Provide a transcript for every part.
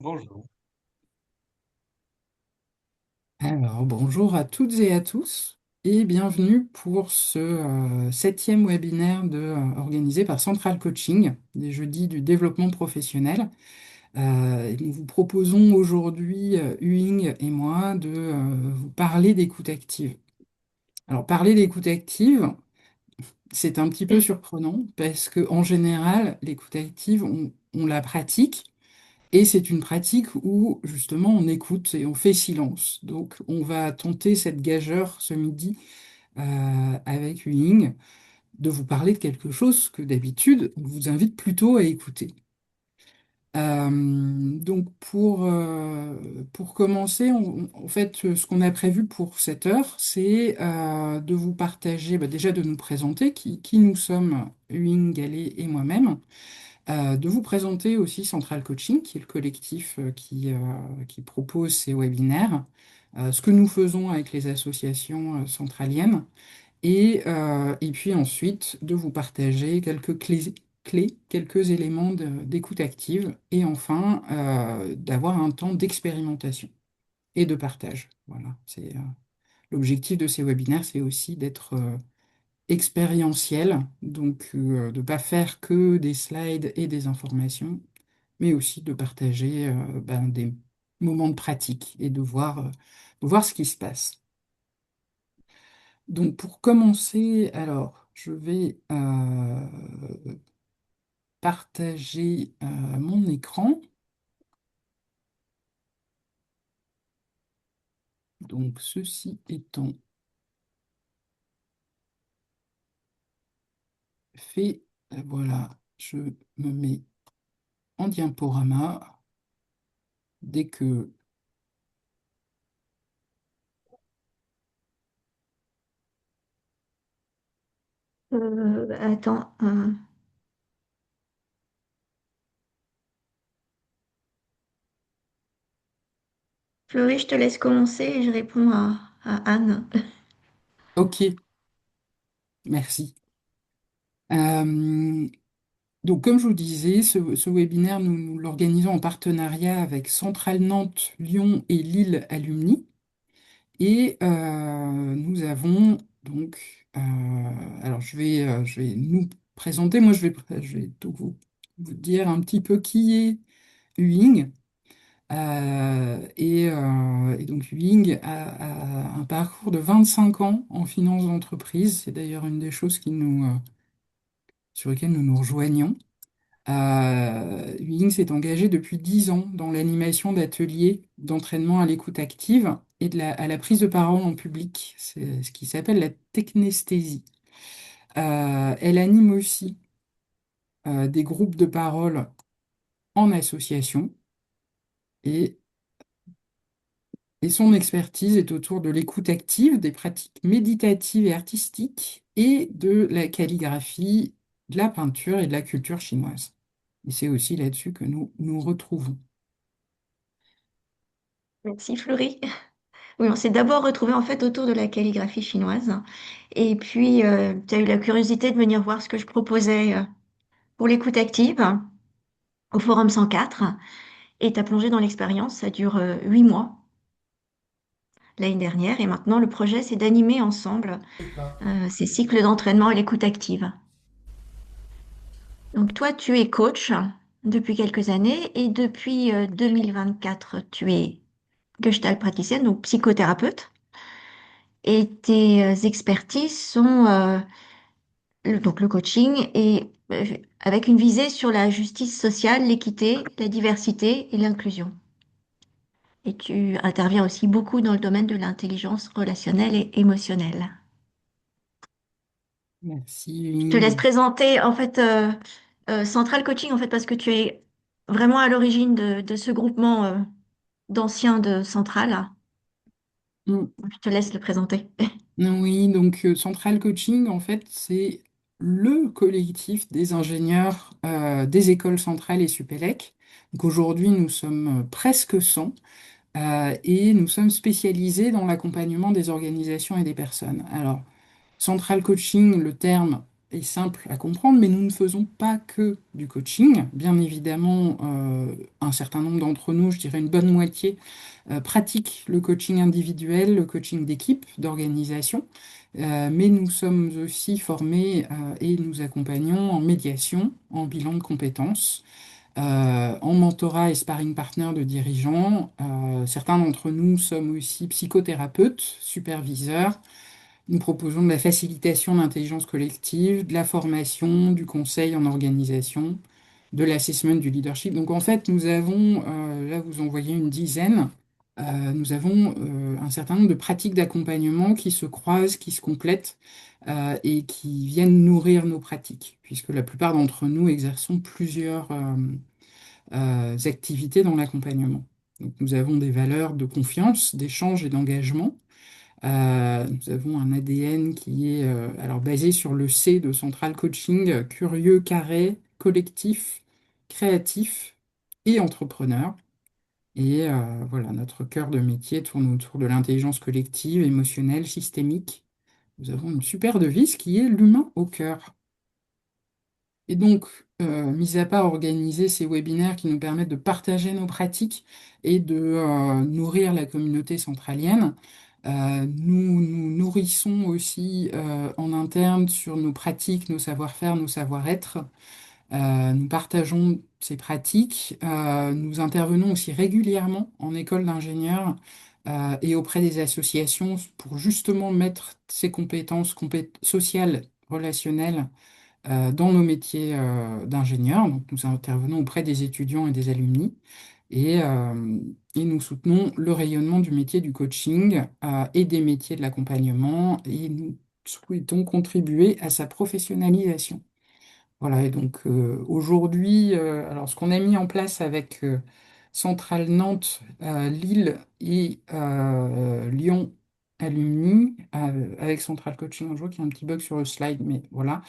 Bonjour. Alors, bonjour à toutes et à tous et bienvenue pour ce septième webinaire organisé par Central Coaching, des jeudis du développement professionnel. Et nous vous proposons aujourd'hui, Huing et moi, de vous parler d'écoute active. Alors, parler d'écoute active, c'est un petit peu surprenant parce que en général, l'écoute active, on la pratique. Et c'est une pratique où justement on écoute et on fait silence. Donc on va tenter cette gageure ce midi avec Ying de vous parler de quelque chose que d'habitude on vous invite plutôt à écouter. Donc pour commencer, en fait, ce qu'on a prévu pour cette heure, c'est de vous partager, déjà de nous présenter qui nous sommes, Ying, Gallet et moi-même, de vous présenter aussi Central Coaching, qui est le collectif qui propose ces webinaires, ce que nous faisons avec les associations centraliennes, et puis ensuite de vous partager quelques clés, quelques éléments d'écoute active, et enfin d'avoir un temps d'expérimentation et de partage. Voilà, c'est l'objectif de ces webinaires, c'est aussi d'être expérientiel, donc de ne pas faire que des slides et des informations, mais aussi de partager des moments de pratique et de voir ce qui se passe. Donc pour commencer, alors je vais partager mon écran. Donc ceci étant fait, voilà, je me mets en diaporama dès que... Attends, Florie, je te laisse commencer et je réponds à Anne. Ok, merci. Euh, Donc, comme je vous disais, ce webinaire, nous l'organisons en partenariat avec Centrale Nantes, Lyon et Lille Alumni. Et nous avons donc, alors je vais nous présenter, moi je vais donc vous dire un petit peu qui est Huing. Et donc Huing a un parcours de 25 ans en finance d'entreprise. C'est d'ailleurs une des choses sur lesquelles nous nous rejoignons. Ying s'est engagé depuis 10 ans dans l'animation d'ateliers d'entraînement à l'écoute active et à la prise de parole en public. C'est ce qui s'appelle la technesthésie. Elle anime aussi des groupes de parole en association et, et son expertise est autour de l'écoute active, des pratiques méditatives et artistiques et de la calligraphie, de la peinture et de la culture chinoise. Et c'est aussi là-dessus que nous nous retrouvons. Merci Florie. Oui, on s'est d'abord retrouvés en fait autour de la calligraphie chinoise. Et puis, tu as eu la curiosité de venir voir ce que je proposais pour l'écoute active au Forum 104. Et tu as plongé dans l'expérience. Ça dure 8 mois l'année dernière. Et maintenant, le projet, c'est d'animer ensemble ces cycles d'entraînement à l'écoute active. Donc, toi, tu es coach depuis quelques années et depuis 2024, tu es Gestalt praticienne, donc psychothérapeute. Et tes expertises sont donc le coaching et avec une visée sur la justice sociale, l'équité, la diversité et l'inclusion. Et tu interviens aussi beaucoup dans le domaine de l'intelligence relationnelle et émotionnelle. Merci, Je te laisse Ying. présenter en fait Central Coaching en fait parce que tu es vraiment à l'origine de ce groupement d'anciens de Central. Mm. Je te laisse le présenter. Oui, donc Central Coaching, en fait, c'est le collectif des ingénieurs des écoles centrales et Supélec. Donc aujourd'hui, nous sommes presque 100 et nous sommes spécialisés dans l'accompagnement des organisations et des personnes. Alors, Central Coaching, le terme et simple à comprendre, mais nous ne faisons pas que du coaching. Bien évidemment, un certain nombre d'entre nous, je dirais une bonne moitié, pratiquent le coaching individuel, le coaching d'équipe, d'organisation. Mais nous sommes aussi formés et nous accompagnons en médiation, en bilan de compétences, en mentorat et sparring partner de dirigeants. Certains d'entre nous sommes aussi psychothérapeutes, superviseurs. Nous proposons de la facilitation d'intelligence collective, de la formation, du conseil en organisation, de l'assessment du leadership. Donc en fait, nous avons, là vous en voyez une dizaine, nous avons un certain nombre de pratiques d'accompagnement qui se croisent, qui se complètent et qui viennent nourrir nos pratiques, puisque la plupart d'entre nous exerçons plusieurs activités dans l'accompagnement. Donc, nous avons des valeurs de confiance, d'échange et d'engagement. Nous avons un ADN qui est alors basé sur le C de Central Coaching, curieux, carré, collectif, créatif et entrepreneur. Et voilà, notre cœur de métier tourne autour de l'intelligence collective, émotionnelle, systémique. Nous avons une super devise qui est l'humain au cœur. Et donc, mis à part organiser ces webinaires qui nous permettent de partager nos pratiques et de nourrir la communauté centralienne, nous nous nourrissons aussi en interne sur nos pratiques, nos savoir-faire, nos savoir-être. Nous partageons ces pratiques. Nous intervenons aussi régulièrement en école d'ingénieurs et auprès des associations pour justement mettre ces compétences sociales, relationnelles dans nos métiers d'ingénieurs. Donc, nous intervenons auprès des étudiants et des alumni et nous soutenons le rayonnement du métier du coaching et des métiers de l'accompagnement et nous souhaitons contribuer à sa professionnalisation. Voilà, et donc aujourd'hui, alors ce qu'on a mis en place avec Centrale Nantes, Lille et Lyon Alumni, avec Central Coaching, je vois qu'il y a un petit bug sur le slide, mais voilà.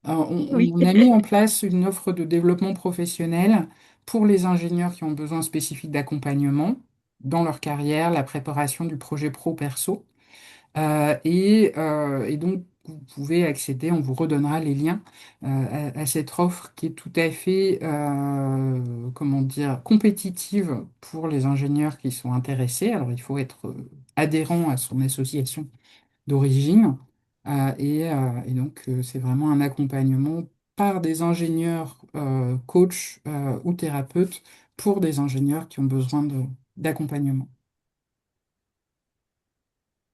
Oui. On a mis en place une offre de développement professionnel pour les ingénieurs qui ont besoin spécifiques d'accompagnement dans leur carrière, la préparation du projet pro-perso. Et donc, vous pouvez accéder, on vous redonnera les liens à cette offre qui est tout à fait, comment dire, compétitive pour les ingénieurs qui sont intéressés. Alors, il faut être adhérent à son association d'origine. Et donc, c'est vraiment un accompagnement par des ingénieurs, coachs ou thérapeutes pour des ingénieurs qui ont besoin d'accompagnement.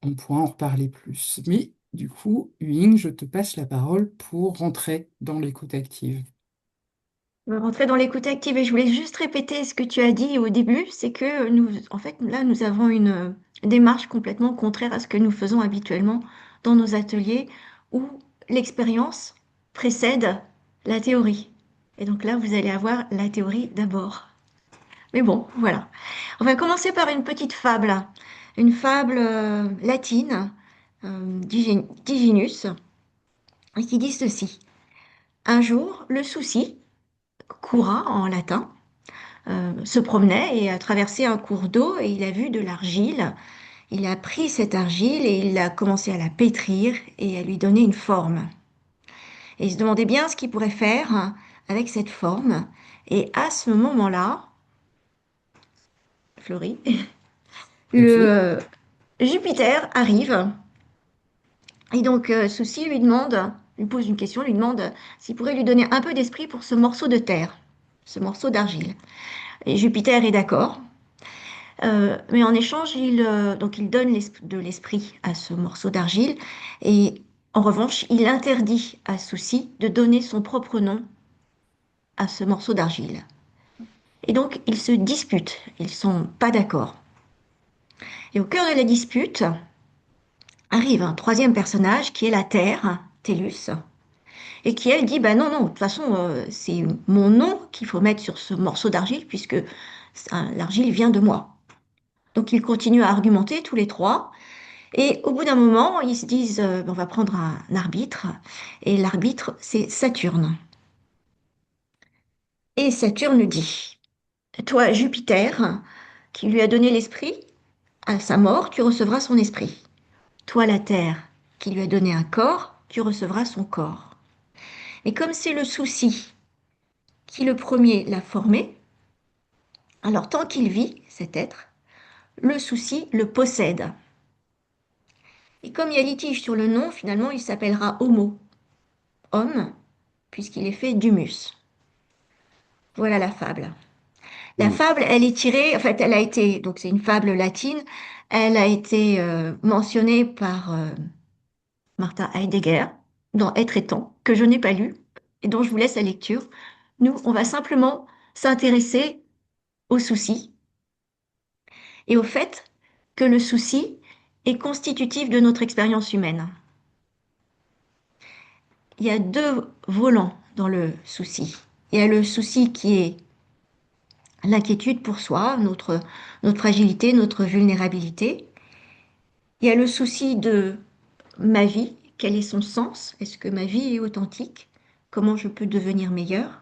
On pourra en reparler plus. Mais du coup, Ying, je te passe la parole pour rentrer dans l'écoute active. On va rentrer dans l'écoute active et je voulais juste répéter ce que tu as dit au début, c'est que nous, en fait, là, nous avons une démarche complètement contraire à ce que nous faisons habituellement dans nos ateliers où l'expérience précède la théorie. Et donc là, vous allez avoir la théorie d'abord. Mais bon, voilà. On va commencer par une petite fable, une fable latine d'Hyginus, qui dit ceci. Un jour, le souci, coura en latin, se promenait et a traversé un cours d'eau et il a vu de l'argile. Il a pris cette argile et il a commencé à la pétrir et à lui donner une forme. Et il se demandait bien ce qu'il pourrait faire avec cette forme. Et à ce moment-là, Fleury, Tout à le fait. Jupiter arrive et donc Souci lui pose une question, lui demande s'il pourrait lui donner un peu d'esprit pour ce morceau de terre, ce morceau d'argile. Et Jupiter est d'accord. Mais en échange, donc il donne de l'esprit à ce morceau d'argile et en revanche, il interdit à Souci de donner son propre nom à ce morceau d'argile. Et donc, ils se disputent, ils sont pas d'accord. Et au cœur de la dispute arrive un troisième personnage qui est la Terre, Tellus, et qui elle dit, bah non, non, de toute façon, c'est mon nom qu'il faut mettre sur ce morceau d'argile puisque l'argile vient de moi. Donc ils continuent à argumenter tous les trois. Et au bout d'un moment, ils se disent, on va prendre un arbitre. Et l'arbitre, c'est Saturne. Et Saturne dit, toi, Jupiter, qui lui a donné l'esprit, à sa mort, tu recevras son esprit. Toi, la Terre, qui lui a donné un corps, tu recevras son corps. Et comme c'est le souci qui le premier l'a formé, alors tant qu'il vit, cet être, le souci le possède. Et comme il y a litige sur le nom, finalement il s'appellera Homo, homme, puisqu'il est fait d'humus. Voilà la fable. La Mm. fable, elle est tirée, en fait, elle a été, donc c'est une fable latine, elle a été mentionnée par Martin Heidegger dans Être et temps, que je n'ai pas lu et dont je vous laisse la lecture. Nous, on va simplement s'intéresser au souci et au fait que le souci est constitutif de notre expérience humaine. Il y a deux volants dans le souci. Il y a le souci qui est l'inquiétude pour soi, notre fragilité, notre vulnérabilité. Il y a le souci de ma vie, quel est son sens? Est-ce que ma vie est authentique? Comment je peux devenir meilleure?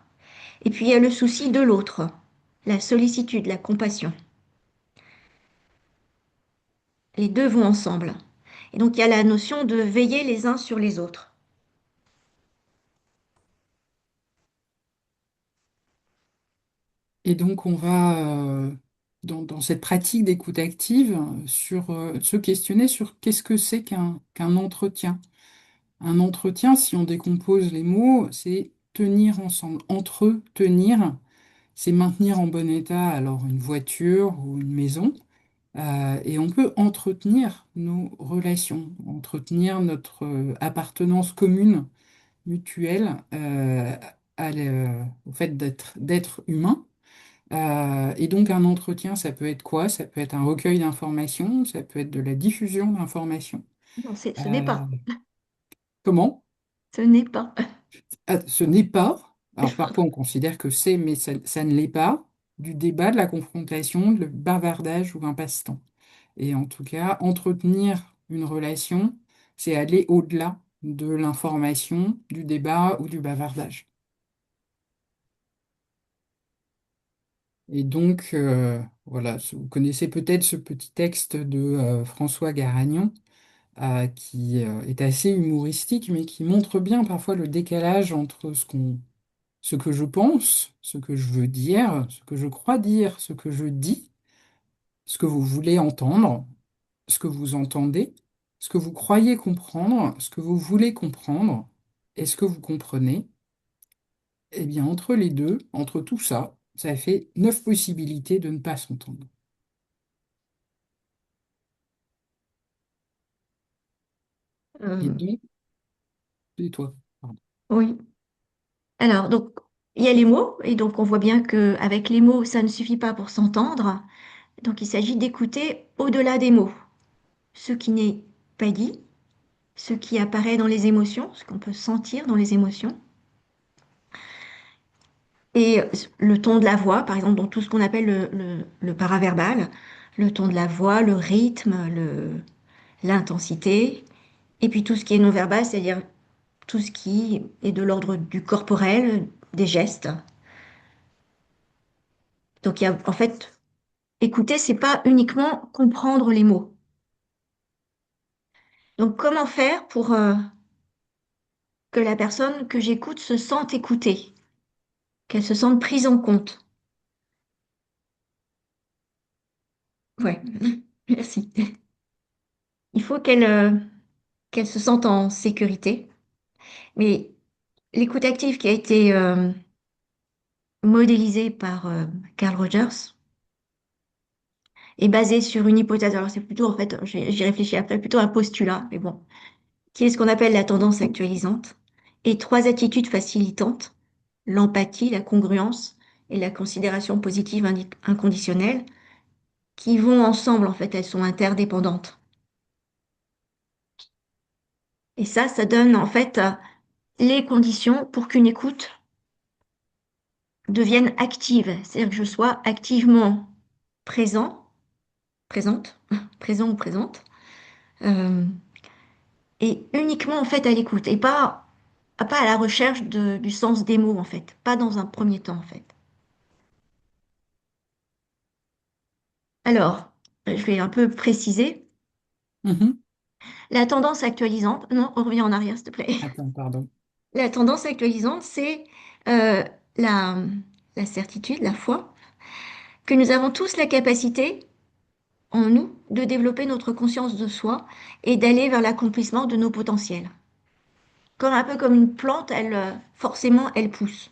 Et puis il y a le souci de l'autre, la sollicitude, la compassion. Les deux vont ensemble. Et donc il y a la notion de veiller les uns sur les autres. Et donc, on va, dans cette pratique d'écoute active, se questionner sur qu'est-ce que c'est qu'un entretien. Un entretien, si on décompose les mots, c'est tenir ensemble. Entretenir, c'est maintenir en bon état alors une voiture ou une maison. Et on peut entretenir nos relations, entretenir notre appartenance commune, mutuelle, au fait d'être humain. Et donc un entretien, ça peut être quoi? Ça peut être un recueil d'informations, ça peut être de la diffusion d'informations. Non, ce n'est Euh, pas. Comment? Ce n'est pas. Ah, ce n'est pas, alors parfois on considère que c'est, mais ça ne l'est pas, du débat, de la confrontation, le bavardage ou un passe-temps. Et en tout cas, entretenir une relation, c'est aller au-delà de l'information, du débat ou du bavardage. Et donc, voilà, vous connaissez peut-être ce petit texte de François Garagnon, qui est assez humoristique, mais qui montre bien parfois le décalage entre ce que je pense, ce que je veux dire, ce que je crois dire, ce que je dis, ce que vous voulez entendre, ce que vous entendez, ce que vous croyez comprendre, ce que vous voulez comprendre, et ce que vous comprenez. Eh bien, entre les deux, entre tout ça, ça fait 9 possibilités de ne pas s'entendre. Et Euh, donc, et toi, pardon. oui. Alors, donc, il y a les mots, et donc on voit bien qu'avec les mots, ça ne suffit pas pour s'entendre. Donc, il s'agit d'écouter au-delà des mots, ce qui n'est pas dit, ce qui apparaît dans les émotions, ce qu'on peut sentir dans les émotions, et le ton de la voix, par exemple, dans tout ce qu'on appelle le paraverbal, le ton de la voix, le rythme, l'intensité, et puis tout ce qui est non-verbal, c'est-à-dire tout ce qui est de l'ordre du corporel, des gestes. Donc, il y a, en fait, écouter, c'est pas uniquement comprendre les mots. Donc, comment faire pour que la personne que j'écoute se sente écoutée, qu'elle se sente prise en compte? Ouais, merci. Il faut qu'elle se sente en sécurité. Mais l'écoute active qui a été modélisée par Carl Rogers est basée sur une hypothèse. Alors, c'est plutôt, en fait, j'y réfléchis après, plutôt un postulat, mais bon, qui est ce qu'on appelle la tendance actualisante, et trois attitudes facilitantes, l'empathie, la congruence et la considération positive inconditionnelle, qui vont ensemble, en fait, elles sont interdépendantes. Et ça donne, en fait, les conditions pour qu'une écoute devienne active, c'est-à-dire que je sois activement présent, présente, présent ou présente, euh, et uniquement, en fait, à l'écoute, et pas à la recherche du sens des mots, en fait, pas dans un premier temps, en fait. Alors, je vais un peu préciser. Mhm. La tendance actualisante, non, on revient en arrière, s'il te plaît. Attends, pardon. la tendance actualisante, c'est euh, la, la certitude, la foi, que nous avons tous la capacité en nous de développer notre conscience de soi et d'aller vers l'accomplissement de nos potentiels. Comme un peu comme une plante, forcément, elle pousse.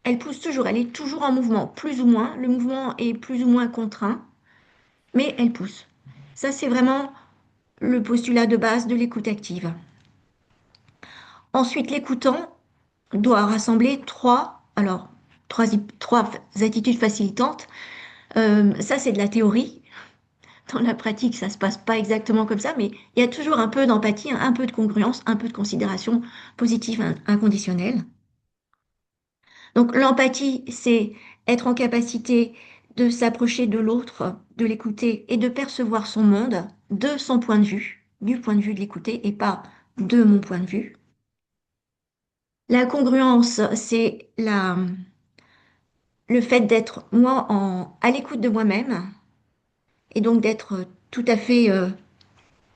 Elle pousse toujours, elle est toujours en mouvement, plus ou moins. Le mouvement est plus ou moins contraint, mais elle pousse. Ça, c'est vraiment le postulat de base de l'écoute active. Ensuite, l'écoutant doit rassembler trois attitudes facilitantes. Ça, c'est de la théorie. Dans la pratique, ça se passe pas exactement comme ça, mais il y a toujours un peu d'empathie, un peu de congruence, un peu de considération positive inconditionnelle. Donc l'empathie, c'est être en capacité de s'approcher de l'autre, de l'écouter et de percevoir son monde de son point de vue, du point de vue de l'écouter et pas de mon point de vue. La congruence, c'est le fait d'être moi à l'écoute de moi-même et donc d'être tout à fait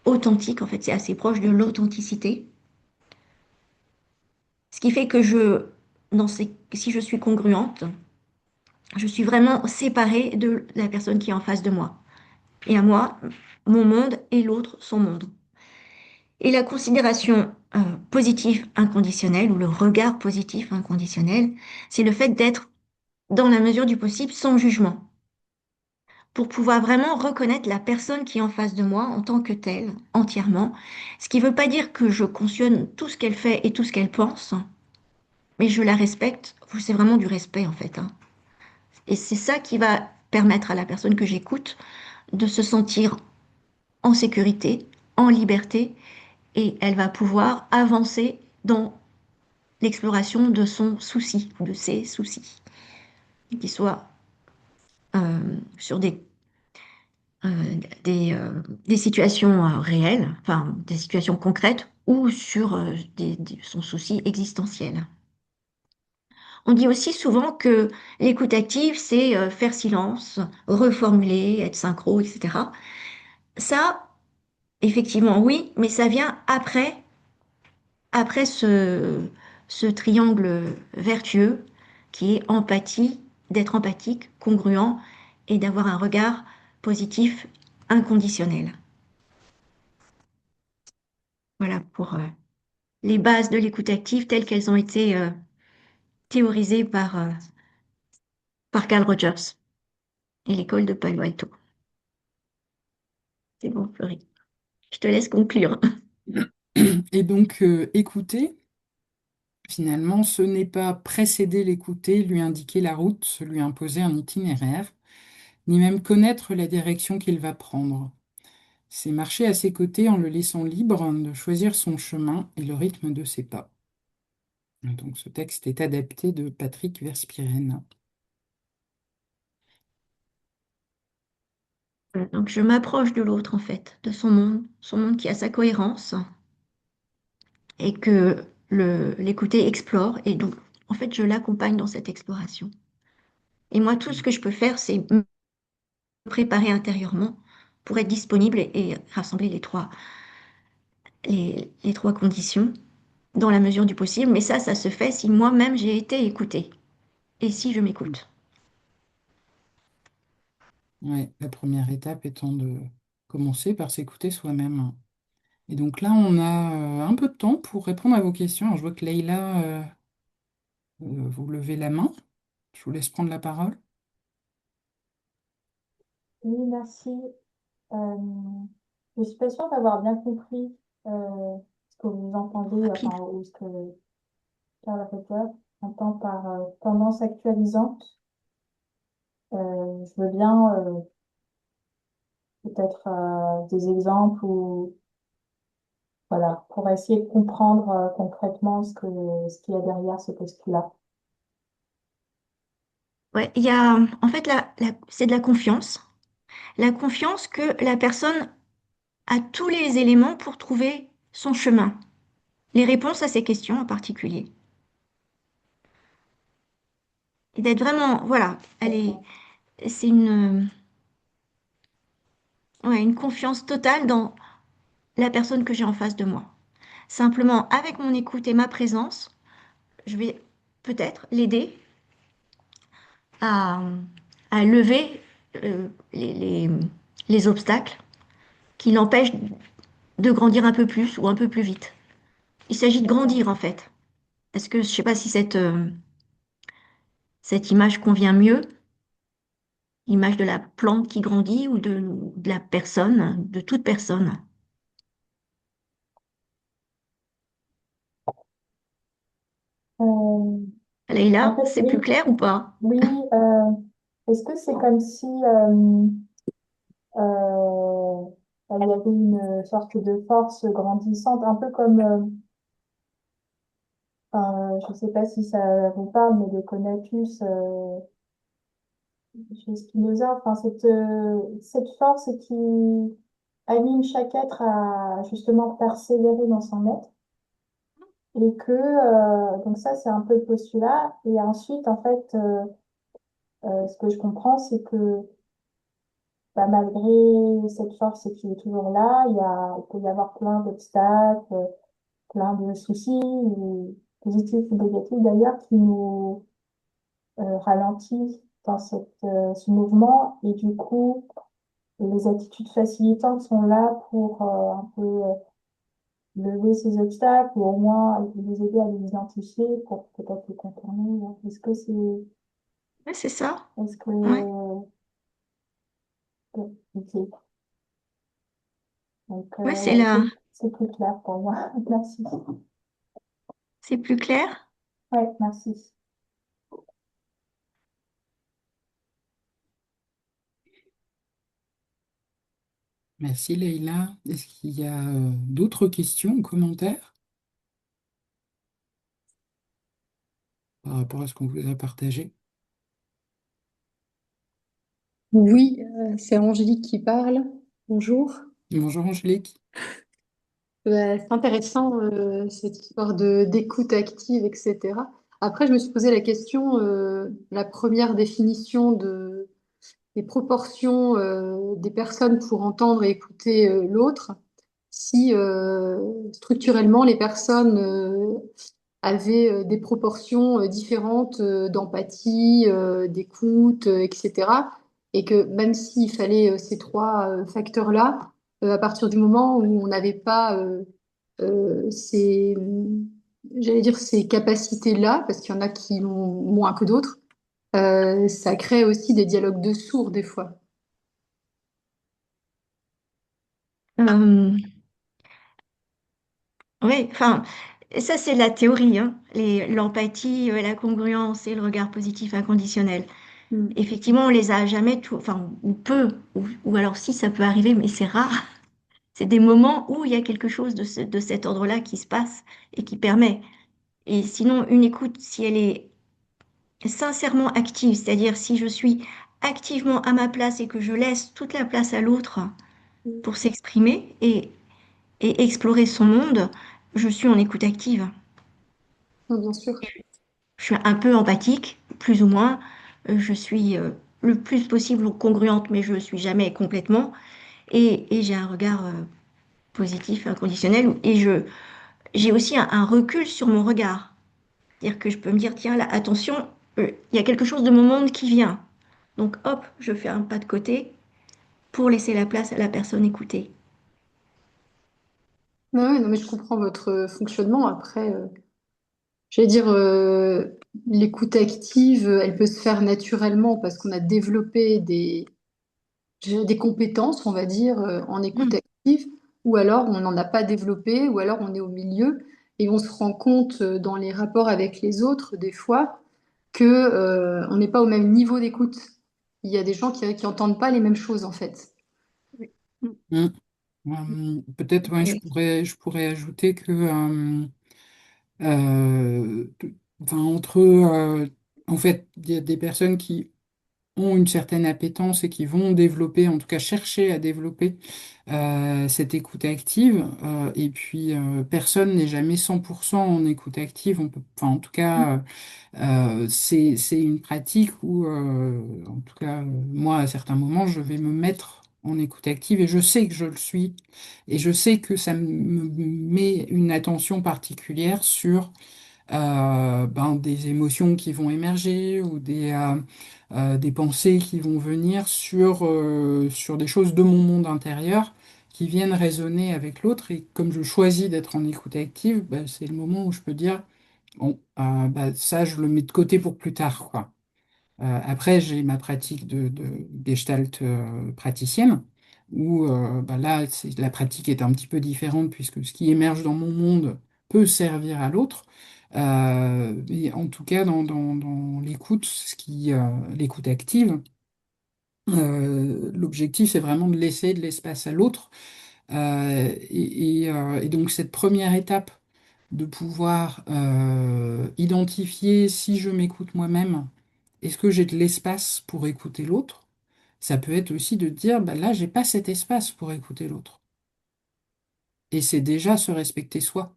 authentique. En fait, c'est assez proche de l'authenticité. Ce qui fait que si je suis congruente, je suis vraiment séparée de la personne qui est en face de moi. Et à moi, mon monde et l'autre, son monde. Et la considération positive inconditionnelle ou le regard positif inconditionnel, c'est le fait d'être, dans la mesure du possible, sans jugement, pour pouvoir vraiment reconnaître la personne qui est en face de moi en tant que telle, entièrement. Ce qui ne veut pas dire que je cautionne tout ce qu'elle fait et tout ce qu'elle pense, mais je la respecte. C'est vraiment du respect en fait, hein. Et c'est ça qui va permettre à la personne que j'écoute de se sentir en sécurité, en liberté, et elle va pouvoir avancer dans l'exploration de son souci, de ses soucis, qu'ils soient sur euh, des situations réelles, enfin des situations concrètes, ou sur son souci existentiel. On dit aussi souvent que l'écoute active, c'est faire silence, reformuler, être synchro, etc. Ça, effectivement, oui, mais ça vient après ce triangle vertueux qui est empathie, d'être empathique, congruent et d'avoir un regard positif inconditionnel. Voilà pour les bases de l'écoute active telles qu'elles ont été théorisées par Carl Rogers et l'école de Palo Alto. C'est bon, Florie. Je te laisse conclure. Et donc, écouter, finalement, ce n'est pas précéder l'écouter, lui indiquer la route, lui imposer un itinéraire, ni même connaître la direction qu'il va prendre. C'est marcher à ses côtés en le laissant libre de choisir son chemin et le rythme de ses pas. Donc, ce texte est adapté de Patrick Verspieren. Donc je m'approche de l'autre en fait, de son monde qui a sa cohérence et que l'écouter explore et donc en fait je l'accompagne dans cette exploration. Et moi tout ce que je peux faire c'est me préparer intérieurement pour être disponible et rassembler les trois conditions dans la mesure du possible. Mais ça se fait si moi-même j'ai été écoutée et si je m'écoute. Ouais, la première étape étant de commencer par s'écouter soi-même. Et donc là, on a un peu de temps pour répondre à vos questions. Alors, je vois que Leïla, vous levez la main. Je vous laisse prendre la parole. Oui, merci. Euh, je suis pas sûre d'avoir bien compris ce que vous entendez, Rapide. enfin, ou ce que Karl Popper entend par tendance actualisante. Je veux bien peut-être des exemples ou voilà, pour essayer de comprendre concrètement ce qu'il y a derrière ce postulat. Ouais, il y a en fait c'est de la confiance. La confiance que la personne a tous les éléments pour trouver son chemin, les réponses à ces questions en particulier. Et d'être vraiment, voilà, D'accord. c'est ouais, une confiance totale dans la personne que j'ai en face de moi. Simplement, avec mon écoute et ma présence, je vais peut-être l'aider à, à lever les obstacles qui l'empêchent de grandir un peu plus ou un peu plus vite. Il s'agit de D'accord. grandir en fait. Est-ce que je ne sais pas si cette image convient mieux, l'image de la plante qui grandit ou de la personne, de toute personne. Euh, en Leïla, fait, c'est oui, plus clair ou pas? oui. Est-ce que c'est comme si euh, il y avait une sorte de force grandissante, un peu comme, je ne sais pas si ça vous parle, mais le Conatus chez Spinoza, enfin, cette force qui anime chaque être à justement persévérer dans son être. Et que, donc ça, c'est un peu le postulat. Et ensuite, en fait, ce que je comprends, c'est que bah, malgré cette force qui est toujours là, il peut y avoir plein d'obstacles, plein de soucis, positifs ou négatifs d'ailleurs, qui nous ralentissent dans ce mouvement. Et du coup, les attitudes facilitantes sont là pour un peu lever ces obstacles ou au moins les aider à les identifier pour peut-être les contourner. Ouais, c'est ça. Est-ce que, Ouais, ok. Donc, ouais, ouais, c'est plus clair pour moi. Merci. c'est plus clair. Ouais, merci. Merci Leïla. Est-ce qu'il y a d'autres questions ou commentaires par rapport à ce qu'on vous a partagé? Oui, c'est Angélique qui parle. Bonjour. Bonjour Angélique. C'est intéressant cette histoire de d'écoute active, etc. Après, je me suis posé la question, la première définition des proportions des personnes pour entendre et écouter l'autre, si structurellement les personnes avaient des proportions différentes d'empathie, d'écoute, etc. Et que même s'il fallait ces trois facteurs-là, à partir du moment où on n'avait pas j'allais dire ces capacités-là, parce qu'il y en a qui l'ont moins que d'autres, ça crée aussi des dialogues de sourds des fois. Euh, oui, enfin, ça c'est la théorie, hein. L'empathie, la congruence et le regard positif inconditionnel. Mm. Effectivement, on les a jamais tout, enfin, ou peu, ou alors si ça peut arriver, mais c'est rare. C'est des moments où il y a quelque chose de cet ordre-là qui se passe et qui permet. Et sinon, une écoute, si elle est sincèrement active, c'est-à-dire si je suis activement à ma place et que je laisse toute la place à l'autre pour s'exprimer et explorer son monde, je suis en écoute active. Non, bien sûr. Je suis un peu empathique, plus ou moins. Je suis le plus possible congruente, mais je ne le suis jamais complètement. Et j'ai un regard positif, inconditionnel. J'ai aussi un recul sur mon regard. C'est-à-dire que je peux me dire, tiens, là, attention, il y a quelque chose de mon monde qui vient. Donc, hop, je fais un pas de côté pour laisser la place à la personne écoutée. Ouais, non, mais je comprends votre fonctionnement. Après, j'allais dire, l'écoute active, elle peut se faire naturellement parce qu'on a développé des compétences, on va dire, en écoute Hmm. active, ou alors on n'en a pas développé, ou alors on est au milieu et on se rend compte dans les rapports avec les autres, des fois, que, on n'est pas au même niveau d'écoute. Il y a des gens qui entendent pas les mêmes choses, en fait. Oui. Hmm. Mm. Peut-être ouais, Et- je pourrais ajouter que enfin, entre en fait il y a des personnes qui ont une certaine appétence et qui vont développer, en tout cas chercher à développer cette écoute active. Et puis, personne n'est jamais 100% en écoute active. On peut, enfin, en tout cas, c'est une pratique où, en tout cas, moi, à certains moments, je vais me mettre en écoute active et je sais que je le suis et je sais que ça me met une attention particulière sur ben, des émotions qui vont émerger ou des pensées qui vont venir sur des choses de mon monde intérieur qui viennent résonner avec l'autre. Et comme je choisis d'être en écoute active, ben, c'est le moment où je peux dire, bon, ben, ça, je le mets de côté pour plus tard, quoi. Après, j'ai ma pratique de gestalt praticienne, où bah là, la pratique est un petit peu différente, puisque ce qui émerge dans mon monde peut servir à l'autre. Mais en tout cas, dans l'écoute, l'écoute active, l'objectif, c'est vraiment de laisser de l'espace à l'autre. Et donc, cette première étape de pouvoir identifier si je m'écoute moi-même, est-ce que j'ai de l'espace pour écouter l'autre? Ça peut être aussi de dire, bah là, j'ai pas cet espace pour écouter l'autre. Et c'est déjà se respecter soi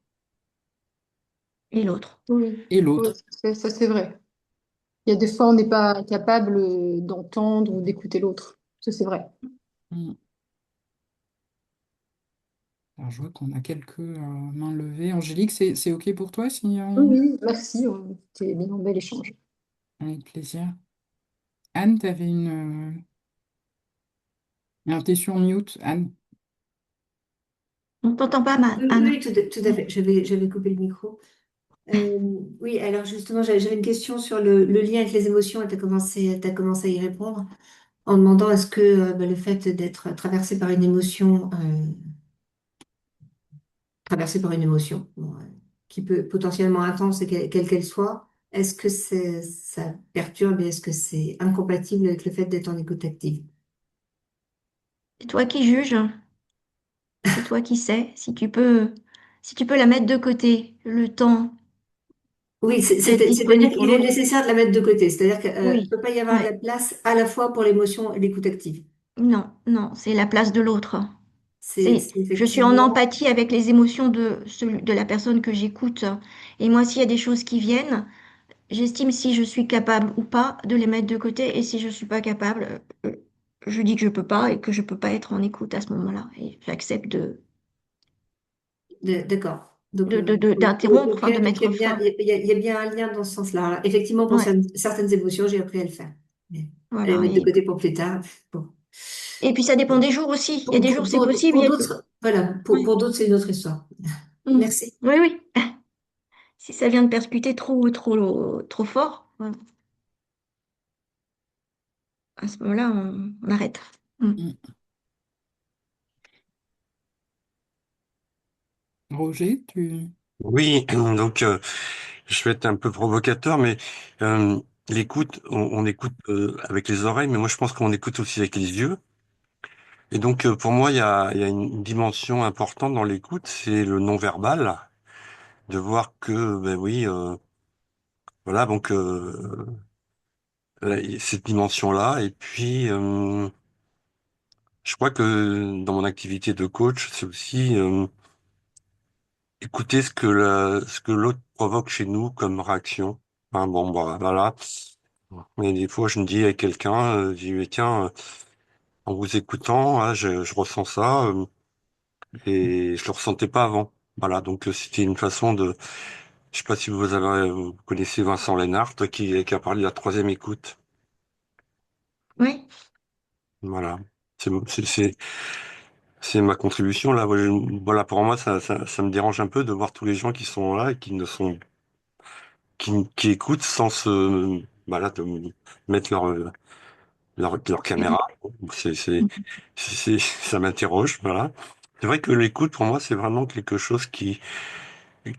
Et l'autre. Oui, et oui, l'autre. ça c'est vrai. Il y a des fois, on n'est pas capable d'entendre ou d'écouter l'autre. Ça c'est vrai. Mm. Alors, je vois qu'on a quelques mains levées. Angélique, c'est OK pour toi si Oui, oui, merci. C'était bien un bel échange. avec plaisir. Anne, tu avais alors, t'es sur mute, Anne. On t'entend pas mal, Oui, oui, Anne. oui, tout à fait. J'avais coupé le micro. Oui, alors justement, j'avais une question sur le lien avec les émotions et t'as commencé à y répondre en demandant est-ce que bah, le fait d'être traversé par une émotion bon, qui peut potentiellement intense et quelle qu'elle soit, est-ce que ça perturbe et est-ce que c'est incompatible avec le fait d'être en écoute active? C'est toi qui juges, c'est toi qui sais. Si tu peux la mettre de côté le temps Oui, d'être c'est-à-dire disponible pour qu'il est l'autre. nécessaire de la mettre de côté, c'est-à-dire qu'il ne Oui, peut pas y avoir de ouais. la place à la fois pour l'émotion et l'écoute active. Non, non, c'est la place de l'autre. C'est Je suis en effectivement empathie avec les émotions de la personne que j'écoute. Et moi, s'il y a des choses qui viennent, j'estime si je suis capable ou pas de les mettre de côté. Et si je suis pas capable, je dis que je peux pas et que je peux pas être en écoute à ce moment-là. Et j'accepte d'accord. Donc, d'interrompre, ok, enfin, de donc mettre fin. il y a bien un lien dans ce sens-là. Alors, effectivement, pour Ouais, certaines émotions, j'ai appris à le faire. Mais à les voilà. mettre de côté pour plus tard. Bon. Et puis ça dépend des jours aussi. Il y a des jours c'est possible. Pour d'autres, voilà, Ouais. pour d'autres, c'est une autre histoire. Mm. Merci. Oui, oui. Si ça vient de percuter trop fort, ouais, à ce moment-là, on arrête. Mm. Mm. Roger, tu... Oui, donc je vais être un peu provocateur, mais euh, l'écoute, on écoute avec les oreilles, mais moi je pense qu'on écoute aussi avec les yeux. Et donc pour moi, il y a une dimension importante dans l'écoute, c'est le non-verbal, de voir que, ben oui, voilà, donc cette dimension-là. Et puis, je crois que dans mon activité de coach, c'est aussi écouter ce que l'autre provoque chez nous comme réaction. Hein, bon, bah, voilà. Mais des fois, je me dis à quelqu'un, je dis, mais tiens, en vous écoutant, hein, je ressens ça, et je le ressentais pas avant. Voilà, donc c'était une façon de. Je sais pas si vous connaissez Vincent Lennart qui a parlé de la troisième écoute. Oui, Voilà, c'est c'est ma contribution là. Voilà, pour moi, ça me dérange un peu de voir tous les gens qui sont là et qui ne sont qui écoutent sans se voilà de mettre leur caméra. Ça m'interroge, voilà. C'est vrai que l'écoute, pour moi, c'est vraiment quelque chose qui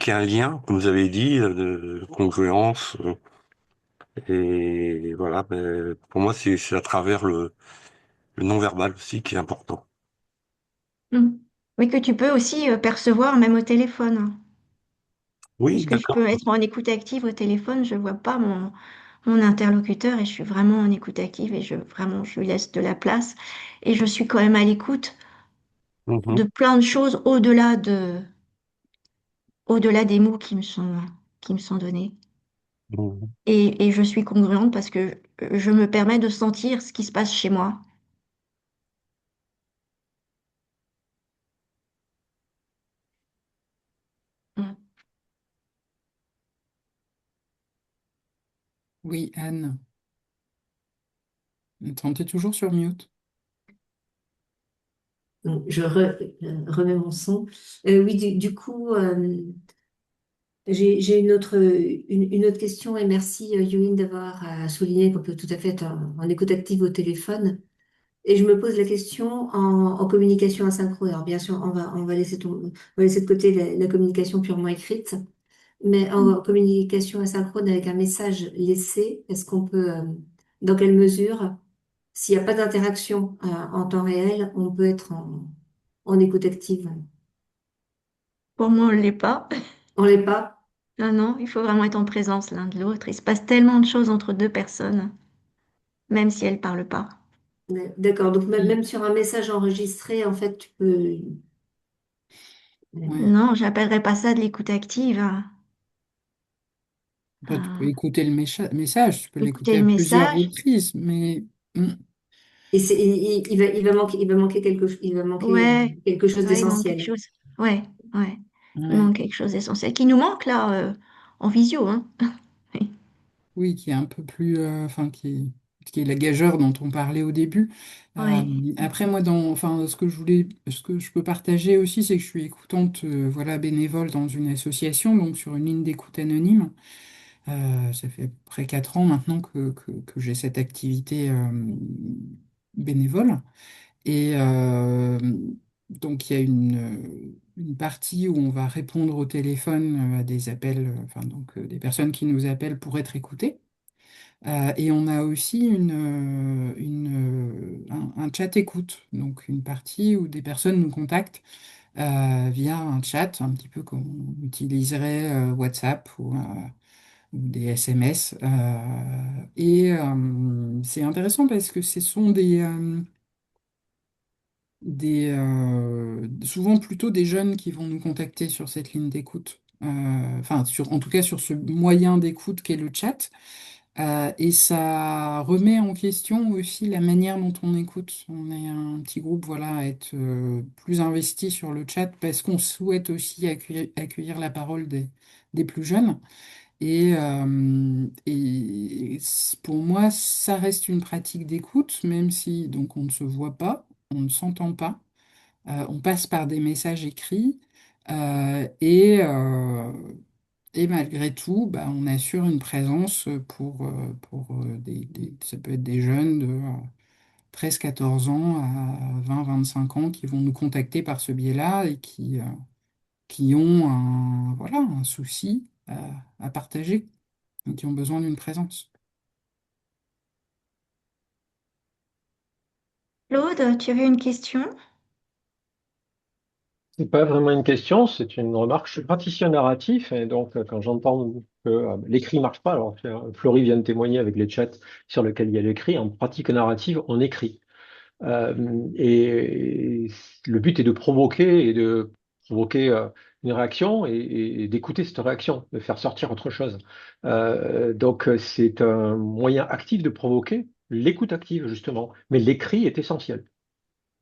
a un lien, comme vous avez dit, de congruence. Et voilà, ben, pour moi, c'est à travers le non-verbal aussi qui est important. mm. Oui, que tu peux aussi percevoir même au téléphone. Oui, Puisque je d'accord. peux être en écoute active au téléphone, je vois pas mon interlocuteur et je suis vraiment en écoute active et je lui laisse de la place. Et je suis quand même à l'écoute de Mhm. plein de choses au-delà des mots qui me sont donnés. Mhm. Et je suis congruente parce que je me permets de sentir ce qui se passe chez moi. Oui, Anne. Attends, t'es toujours sur mute. Donc, remets mon son. Oui, du coup, j'ai une autre question et merci, Yoline, d'avoir souligné qu'on peut tout à fait être en écoute active au téléphone. Et je me pose la question en communication asynchrone. Alors, bien sûr, on va laisser de côté la communication purement écrite. Mais en communication asynchrone avec un message laissé, est-ce qu'on peut, dans quelle mesure, s'il n'y a pas d'interaction en temps réel, on peut être en écoute active? Pour moi, on ne l'est pas. On l'est pas? Non, non, il faut vraiment être en présence l'un de l'autre. Il se passe tellement de choses entre deux personnes, même si elles ne parlent pas. D'accord. Donc Oui. même sur un message enregistré, en fait, tu peux. Ouais. Non, j'appellerais pas ça de l'écoute active, hein. Après, tu peux Euh, écouter le message, tu peux écouter l'écouter le à plusieurs message, reprises, mais hmm, Et il va manquer il va manquer ouais, quelque chose ouais, il manque quelque d'essentiel. chose. Ouais, ouais, il ouais. manque quelque chose d'essentiel qui nous manque là en visio, hein. Oui, qui est un peu plus, enfin, qui est la gageure dont on parlait au début. Ouais. Après, moi, enfin, ce que je peux partager aussi, c'est que je suis écoutante, voilà, bénévole dans une association, donc sur une ligne d'écoute anonyme. Ça fait à peu près 4 ans maintenant que j'ai cette activité bénévole. Et donc, il y a une partie où on va répondre au téléphone à des appels, enfin, donc, des personnes qui nous appellent pour être écoutées. Et on a aussi un chat écoute, donc une partie où des personnes nous contactent via un chat, un petit peu comme on utiliserait WhatsApp ou des SMS. Et c'est intéressant parce que ce sont souvent plutôt des jeunes qui vont nous contacter sur cette ligne d'écoute. Enfin, en tout cas sur ce moyen d'écoute qu'est le chat. Et ça remet en question aussi la manière dont on écoute. On est un petit groupe, voilà, à être plus investi sur le chat parce qu'on souhaite aussi accueillir la parole des plus jeunes. Pour moi, ça reste une pratique d'écoute, même si donc on ne se voit pas, on ne s'entend pas, on passe par des messages écrits euh, et, euh, et malgré tout, bah, on assure une présence pour ça peut être des jeunes de 13-14 ans à 20-25 ans qui vont nous contacter par ce biais-là et qui ont voilà, un souci à partager et qui ont besoin d'une présence. Claude, tu avais une question? C'est pas vraiment une question, c'est une remarque. Je suis praticien narratif et donc quand j'entends que l'écrit marche pas, alors Florie vient de témoigner avec les chats sur lesquels il y a l'écrit, en pratique narrative, on écrit. Et le but est de provoquer une réaction et d'écouter cette réaction, de faire sortir autre chose. Donc c'est un moyen actif de provoquer l'écoute active justement, mais l'écrit est essentiel.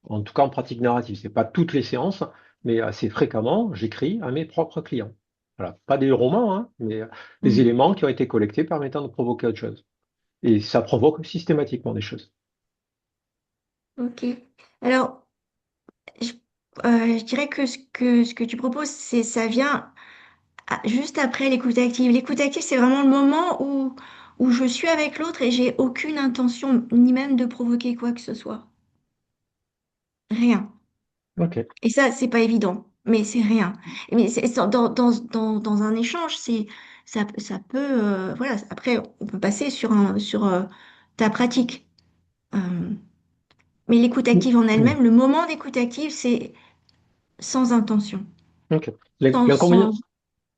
En tout cas en pratique narrative. C'est pas toutes les séances, mais assez fréquemment, j'écris à mes propres clients. Voilà, pas des romans, hein, mais des Hmm. éléments qui ont été collectés permettant de provoquer autre chose. Et ça provoque systématiquement des choses. Ok. Alors, je, je dirais que ce que tu proposes, ça vient juste après l'écoute active. L'écoute active, c'est vraiment le moment où je suis avec l'autre et j'ai aucune intention, ni même de provoquer quoi que ce soit. Rien. Ok. Et ça, c'est pas évident, mais c'est rien. Mais dans un échange, ça peut, voilà. Après, on peut passer sur ta pratique. Euh, mais l'écoute active en elle-même, le moment d'écoute active, c'est sans intention, Ok. sans, L'inconvénient,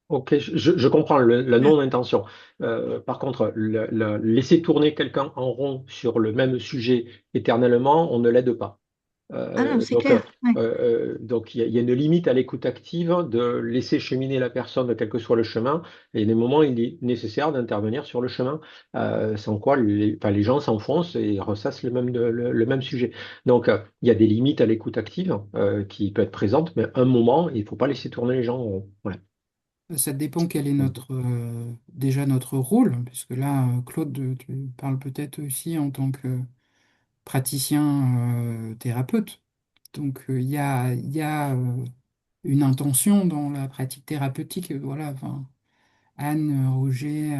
ok, je comprends la voilà. non-intention. Par contre, laisser tourner quelqu'un en rond sur le même sujet éternellement, on ne l'aide pas. Ah non, Euh, c'est donc, euh, clair. Ouais. donc il y a une limite à l'écoute active de laisser cheminer la personne, quel que soit le chemin. Et il y a des moments où il est nécessaire d'intervenir sur le chemin, sans quoi enfin, les gens s'enfoncent et ressassent le même sujet. Donc, il y a des limites à l'écoute active qui peut être présente, mais à un moment, il ne faut pas laisser tourner les gens. Voilà. Ça dépend quel est déjà notre rôle, puisque là, Claude, tu parles peut-être aussi en tant que praticien thérapeute. Donc, il y a une intention dans la pratique thérapeutique. Voilà, enfin, Anne, Roger,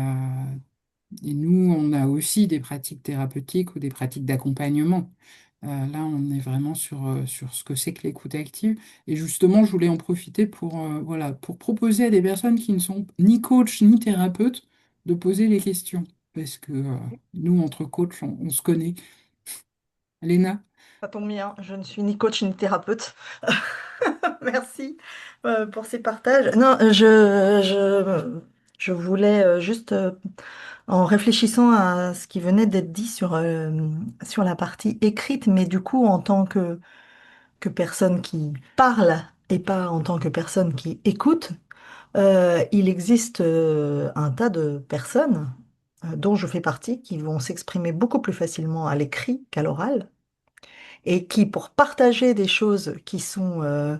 et nous, on a aussi des pratiques thérapeutiques ou des pratiques d'accompagnement. Là, on est vraiment sur ce que c'est que l'écoute active. Et justement, je voulais en profiter voilà, pour proposer à des personnes qui ne sont ni coach ni thérapeutes de poser les questions. Parce que nous, entre coachs, on se connaît. Léna? Ça tombe bien, je ne suis ni coach ni thérapeute. Merci pour ces partages. Non, je voulais juste, en réfléchissant à ce qui venait d'être dit sur la partie écrite, mais du coup en tant que personne qui parle et pas en tant que personne qui écoute, il existe un tas de personnes dont je fais partie qui vont s'exprimer beaucoup plus facilement à l'écrit qu'à l'oral et qui, pour partager des choses qui sont euh,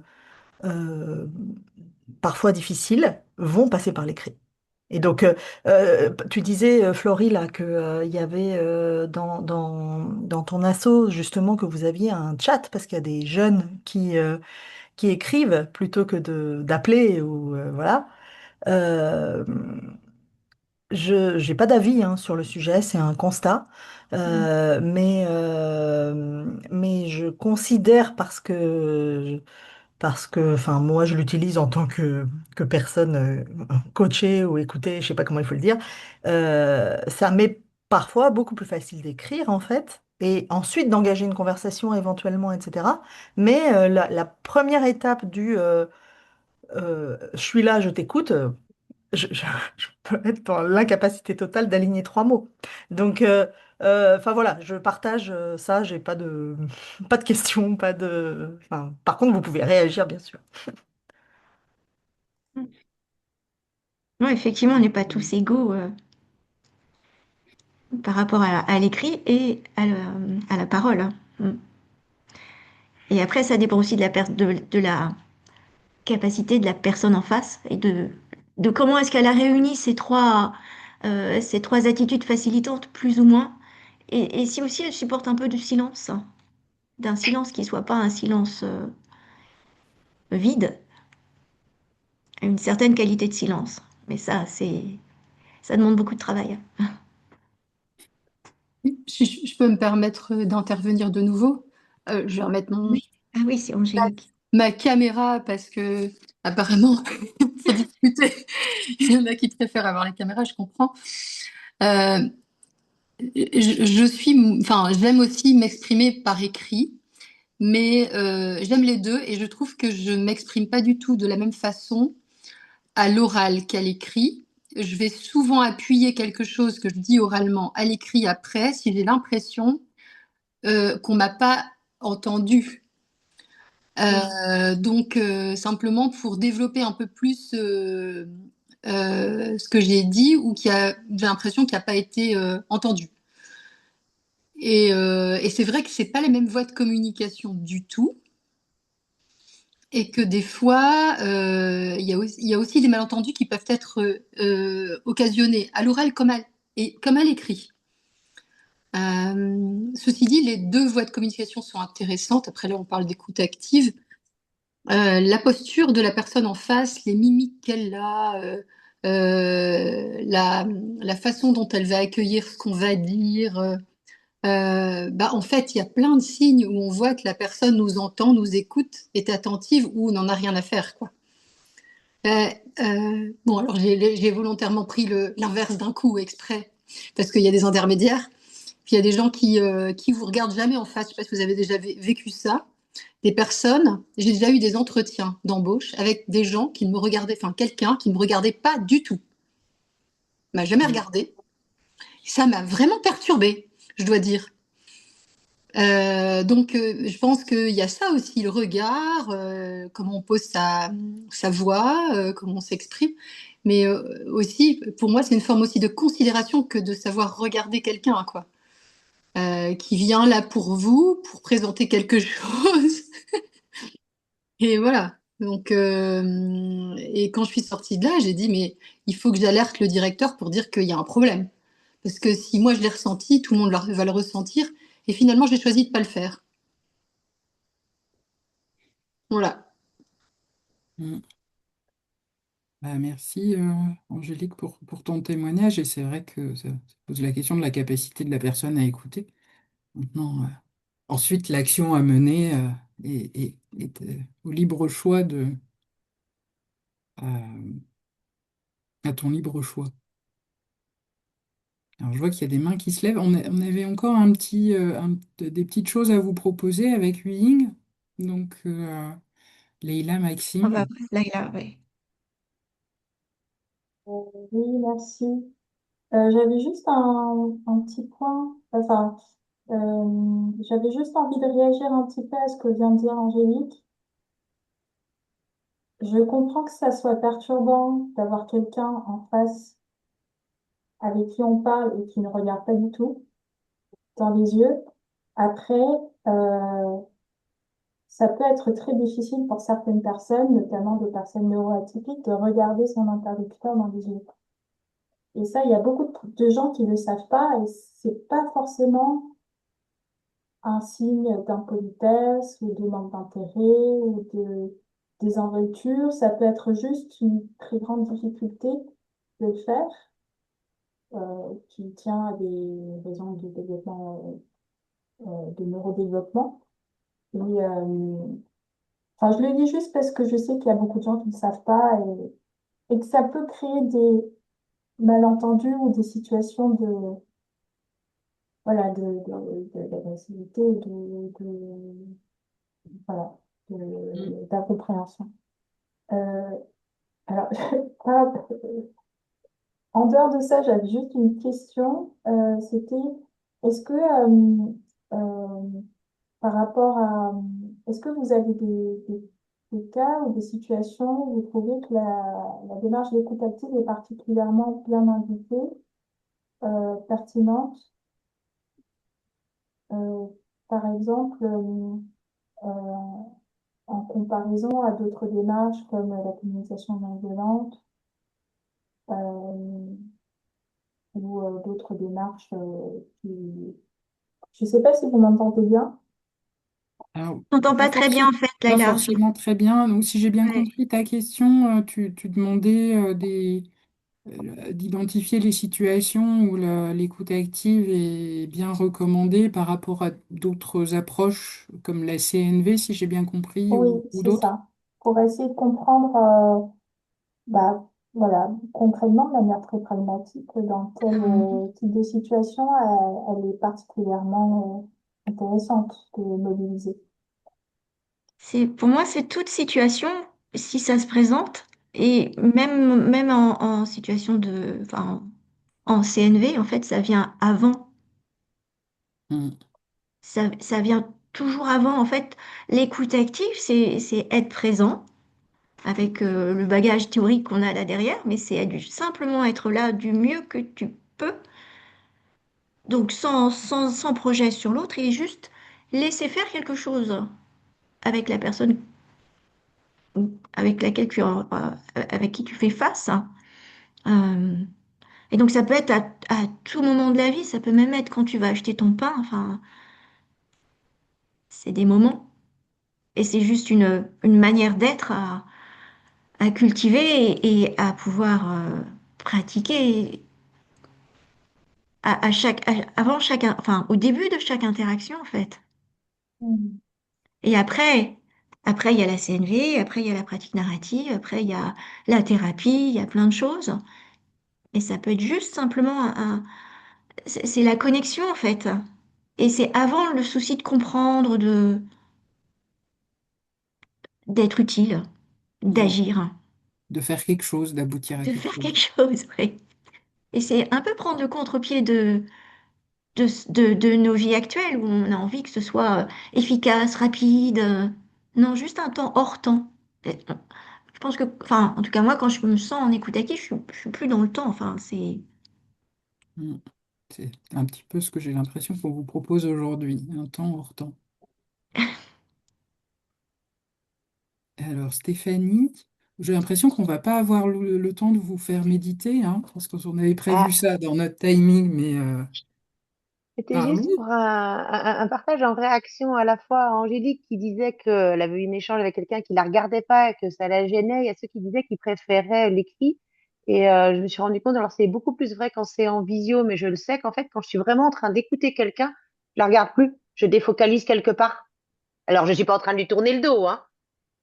parfois difficiles, vont passer par l'écrit. Et donc, tu disais, Florie, là, il y avait dans ton asso, justement, que vous aviez un chat, parce qu'il y a des jeunes qui écrivent plutôt que d'appeler, ou voilà. Euh, je n'ai pas d'avis hein, sur le sujet, c'est un constat. Mais je considère enfin, moi, je l'utilise en tant que personne coachée ou écoutée, je sais pas comment il faut le dire. Ça m'est parfois beaucoup plus facile d'écrire, en fait, et ensuite d'engager une conversation éventuellement, etc. Mais la première étape je suis là, je t'écoute, je peux être dans l'incapacité totale d'aligner trois mots. Donc, enfin voilà, je partage ça, j'ai pas de, pas de questions, pas de. Enfin, par contre, vous pouvez réagir, bien sûr. Non, effectivement, on n'est pas tous égaux par rapport à l'écrit et à la parole, hein. Mm. Et après, ça dépend aussi de la capacité de la personne en face et de comment est-ce qu'elle a réuni ces trois attitudes facilitantes, plus ou moins. Et si aussi elle supporte un peu du silence, hein, d'un silence qui soit pas un silence vide, une certaine qualité de silence. Mais ça demande beaucoup de travail. Je peux me permettre d'intervenir de nouveau. Je vais remettre Oui. Ah oui, c'est Angélique. ma caméra parce que apparemment, pour discuter, il y en a qui préfèrent avoir la caméra, je comprends. Euh, enfin, j'aime aussi m'exprimer par écrit, mais j'aime les deux et je trouve que je m'exprime pas du tout de la même façon à l'oral qu'à l'écrit. Je vais souvent appuyer quelque chose que je dis oralement à l'écrit après si j'ai l'impression qu'on m'a pas entendu. Donc simplement pour développer un peu plus ce que j'ai dit ou j'ai l'impression qu'il n'a pas été entendu. Et c'est vrai que c'est pas les mêmes voies de communication du tout. Et que des fois, il y a aussi des malentendus qui peuvent être occasionnés à l'oral comme à l'écrit. Ceci dit, les deux voies de communication sont intéressantes. Après, là, on parle d'écoute active. La posture de la personne en face, les mimiques qu'elle a, la façon dont elle va accueillir ce qu'on va dire. Bah, en fait, il y a plein de signes où on voit que la personne nous entend, nous écoute, est attentive ou n'en a rien à faire, quoi. Euh, bon, alors j'ai volontairement pris l'inverse d'un coup exprès, parce qu'il y a des intermédiaires, puis il y a des gens qui vous regardent jamais en face. Je sais pas si vous avez déjà vécu ça. Des personnes, j'ai déjà eu des entretiens d'embauche avec des gens qui ne me regardaient, enfin quelqu'un qui ne me regardait pas du tout, m'a jamais regardé. Ça m'a vraiment perturbée, je dois dire. Donc, je pense qu'il y a ça aussi, le regard, comment on pose sa voix, comment on s'exprime. Mais aussi, pour moi, c'est une forme aussi de considération que de savoir regarder quelqu'un, quoi. Qui vient là pour vous, pour présenter quelque chose. Et voilà. Donc, et quand je suis sortie de là, j'ai dit, mais il faut que j'alerte le directeur pour dire qu'il y a un problème. Parce que si moi je l'ai ressenti, tout le monde va le ressentir. Et finalement, j'ai choisi de pas le faire. Voilà. Mm. Bah, merci Angélique pour ton témoignage et c'est vrai que ça pose la question de la capacité de la personne à écouter. Maintenant, ensuite, l'action à mener est au libre choix euh, à ton libre choix. Alors, je vois qu'il y a des mains qui se lèvent. On avait encore des petites choses à vous proposer avec Huying. Donc, Leïla, On va Maxime. après Laila, ouais. Oui, merci. J'avais juste un petit point, enfin, j'avais juste envie de réagir un petit peu à ce que vient de dire Angélique. Je comprends que ça soit perturbant d'avoir quelqu'un en face avec qui on parle et qui ne regarde pas du tout dans les yeux. Après, euh, ça peut être très difficile pour certaines personnes, notamment des personnes neuroatypiques, de regarder son interlocuteur dans les yeux. Et ça, il y a beaucoup de gens qui ne le savent pas et c'est pas forcément un signe d'impolitesse ou de manque d'intérêt ou de désinvolture. Ça peut être juste une très grande difficulté de le faire, qui tient à des raisons de développement, de neurodéveloppement. Et, enfin, je le dis juste parce que je sais qu'il y a beaucoup de gens qui ne savent pas et que ça peut créer des malentendus ou des situations de, voilà, d'agressivité, voilà, Mm. d'incompréhension. Euh, alors, pas- en dehors de ça, j'avais juste une question. C'était, est-ce que, par rapport à, est-ce que vous avez des cas ou des situations où vous trouvez que la démarche d'écoute active est particulièrement bien indiquée, pertinente, euh, par exemple, en comparaison à d'autres démarches comme la communication non violente, euh, ou d'autres démarches qui... Je ne sais pas si vous m'entendez bien. Alors, On t'entend pas pas très bien en fait, pas Laila. forcément très bien. Donc, si j'ai bien Ouais. compris ta question, tu demandais d'identifier les situations où l'écoute active est bien recommandée par rapport à d'autres approches comme la CNV, si j'ai bien compris, Oui, ou c'est d'autres. ça. Pour essayer de comprendre, bah, voilà, concrètement, de manière très pragmatique, dans quel type de situation elle est particulièrement intéressante de mobiliser. Pour moi, c'est toute situation, si ça se présente, et même en situation enfin, en CNV, en fait, ça vient avant. Mm. Ça vient toujours avant. En fait, l'écoute active, c'est être présent avec le bagage théorique qu'on a là derrière, mais simplement être là du mieux que tu peux, donc sans projet sur l'autre, et juste laisser faire quelque chose avec la personne avec laquelle avec qui tu fais face. Euh, et donc ça peut être à tout moment de la vie, ça peut même être quand tu vas acheter ton pain, enfin, c'est des moments. Et c'est juste une manière d'être à cultiver et à pouvoir pratiquer avant enfin, au début de chaque interaction, en fait. Mhm. Et après, il y a la CNV, après, il y a la pratique narrative, après, il y a la thérapie, il y a plein de choses. Et ça peut être juste simplement c'est la connexion, en fait. Et c'est avant le souci de comprendre, d'être utile, de, d'agir, de faire quelque chose, d'aboutir à de quelque faire chose. quelque chose, oui. Et c'est un peu prendre le contre-pied de nos vies actuelles où on a envie que ce soit efficace, rapide. Non, juste un temps hors temps. Et, je pense que, enfin, en tout cas, moi, quand je me sens en écoute active, je suis plus dans le temps. Enfin, c'est. Mm. C'est un petit peu ce que j'ai l'impression qu'on vous propose aujourd'hui, un temps hors temps. Alors, Stéphanie, j'ai l'impression qu'on va pas avoir le temps de vous faire méditer, hein, parce qu'on avait prévu Ah, ça dans notre timing, mais c'était juste parlons. pour un partage en réaction à la fois à Angélique qui disait qu'elle avait eu un échange avec quelqu'un qui la regardait pas et que ça la gênait, et à ceux qui disaient qu'ils préféraient l'écrit. Et je me suis rendu compte, alors c'est beaucoup plus vrai quand c'est en visio, mais je le sais qu'en fait, quand je suis vraiment en train d'écouter quelqu'un, je la regarde plus, je défocalise quelque part. Alors je suis pas en train de lui tourner le dos, hein,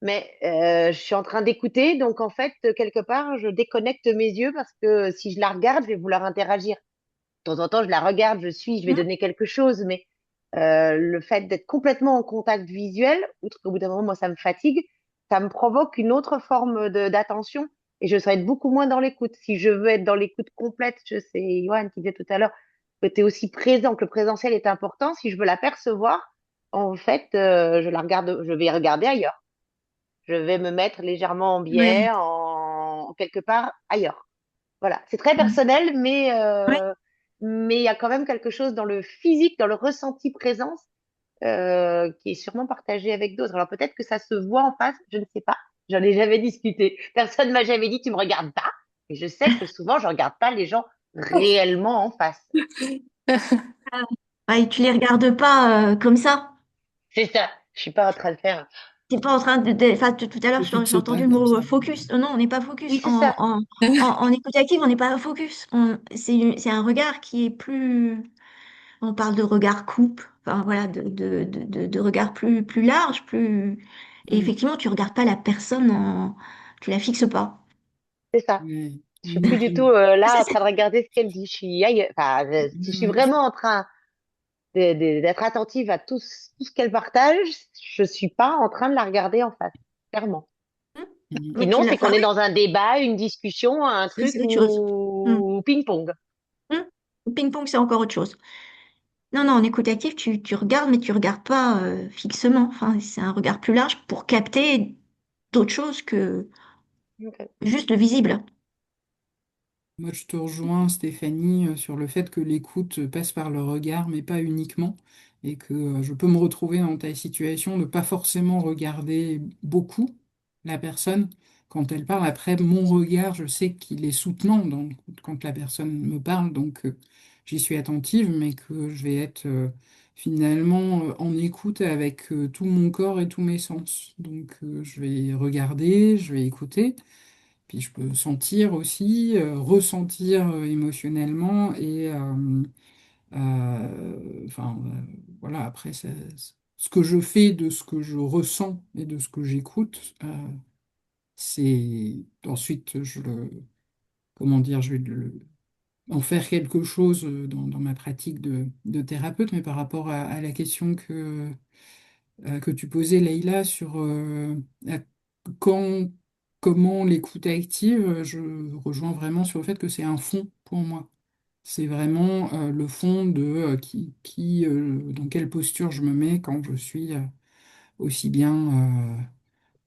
mais je suis en train d'écouter, donc en fait, quelque part, je déconnecte mes yeux parce que si je la regarde, je vais vouloir interagir. De temps en temps, je la regarde, je vais Hmm. donner quelque chose, mais le fait d'être complètement en contact visuel, outre qu'au bout d'un moment, moi, ça me fatigue, ça me provoque une autre forme d'attention et je serai être beaucoup moins dans l'écoute. Si je veux être dans l'écoute complète, je sais, Johan qui disait tout à l'heure que tu es aussi présent, que le présentiel est important. Si je veux la percevoir, en fait, je la regarde, je vais regarder ailleurs. Je vais me mettre légèrement en biais, Ouais. en quelque part ailleurs. Voilà, c'est très Hmm. personnel, Ouais. mais il y a quand même quelque chose dans le physique, dans le ressenti présence, qui est sûrement partagé avec d'autres. Alors peut-être que ça se voit en face, je ne sais pas. J'en ai jamais discuté. Personne m'a jamais dit tu me regardes pas. Et je sais que souvent je regarde pas les gens réellement en face. Ah, et tu les regardes pas comme ça. C'est ça. Je suis pas en train de faire. T'es pas en train enfin, tout à l'heure, Ne j'ai fixe entendu pas le comme mot ça. focus. Non, on n'est pas focus. Oui, c'est ça. En écoute active, on n'est pas focus. C'est un regard qui est plus. On parle de regard coupe. Enfin, voilà, de regard plus large, plus. Et Mm. effectivement, tu regardes pas la personne tu la fixes pas. C'est ça. Mais Je suis on plus est, du tout Ça, là en c'est train de regarder ce qu'elle dit. Je suis ailleurs. Enfin, si je suis mm, vraiment en train d'être attentive à tout ce qu'elle partage, je suis pas en train de la regarder en face, clairement. mm. Mais tu Sinon, l'as. c'est qu'on Enfin, est oui, dans un débat, une discussion, un truc c'est autre chose. Hmm. ou ping-pong. Hmm. Ping-pong, c'est encore autre chose. Non, non, en écoute active, tu regardes, mais tu regardes pas fixement. Enfin, c'est un regard plus large pour capter d'autres choses que Ok. juste le visible. Moi, je te rejoins, Stéphanie, sur le fait que l'écoute passe par le regard, mais pas uniquement, et que je peux me retrouver dans ta situation de pas forcément regarder beaucoup la personne quand elle parle. Après, mon regard, je sais qu'il est soutenant quand la personne me parle, donc j'y suis attentive, mais que je vais être finalement en écoute avec tout mon corps et tous mes sens. Donc, je vais regarder, je vais écouter. Puis je peux sentir aussi, ressentir émotionnellement enfin, voilà, après, ce que je fais de ce que je ressens et de ce que j'écoute, c'est ensuite, comment dire, je vais en faire quelque chose dans ma pratique de thérapeute, mais par rapport à la question que tu posais, Leïla, sur la- quand, comment l'écoute active, je rejoins vraiment sur le fait que c'est un fond pour moi. C'est vraiment le fond de dans quelle posture je me mets quand je suis aussi bien